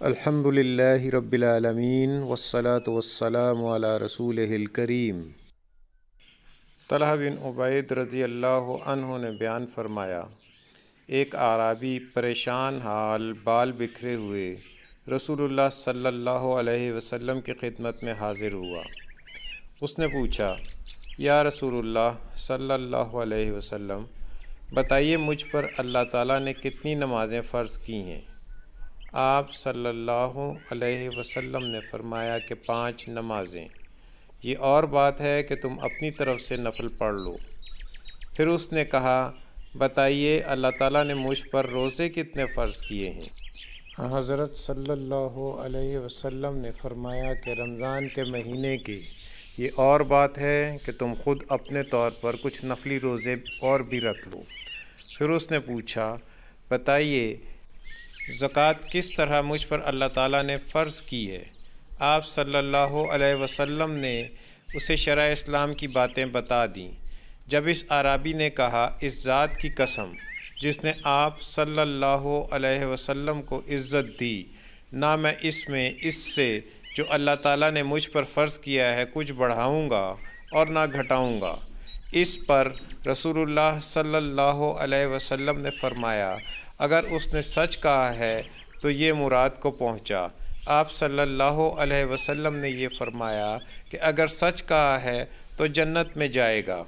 الحمد للہ رب العالمین والصلاة والسلام علی رسولہ الکریم۔ طلحہ بن عبید رضی اللہ عنہ نے بیان فرمایا، ایک اعرابی پریشان حال بال بکھرے ہوئے رسول اللہ صلی اللہ علیہ وسلم کی خدمت میں حاضر ہوا۔ اس نے پوچھا، یا رسول اللہ صلی اللہ علیہ وسلم، بتائیے مجھ پر اللہ تعالیٰ نے کتنی نمازیں فرض کی ہیں؟ آپ صلی اللہ علیہ وسلم نے فرمایا کہ 5 نمازیں، یہ اور بات ہے کہ تم اپنی طرف سے نفل پڑھ لو۔ پھر اس نے کہا، بتائیے اللہ تعالیٰ نے مجھ پر روزے کتنے فرض کیے ہیں؟ حضرت صلی اللہ علیہ وسلم نے فرمایا کہ رمضان کے مہینے کی یہ اور بات ہے کہ تم خود اپنے طور پر کچھ نفلی روزے اور بھی رکھ لو۔ پھر اس نے پوچھا، بتائیے زکوٰۃ کس طرح مجھ پر اللہ تعالیٰ نے فرض کی ہے؟ آپ صلی اللہ علیہ وسلم نے اسے شرع اسلام کی باتیں بتا دیں۔ جب اس اعرابی نے کہا، اس ذات کی قسم جس نے آپ صلی اللہ علیہ وسلم کو عزت دی، نہ میں اس سے جو اللہ تعالیٰ نے مجھ پر فرض کیا ہے کچھ بڑھاؤں گا اور نہ گھٹاؤں گا، اس پر رسول اللہ صلی اللہ علیہ وسلم نے فرمایا، اگر اس نے سچ کہا ہے تو یہ مراد کو پہنچا۔ آپ صلی اللہ علیہ وسلم نے یہ فرمایا کہ اگر سچ کہا ہے تو جنت میں جائے گا۔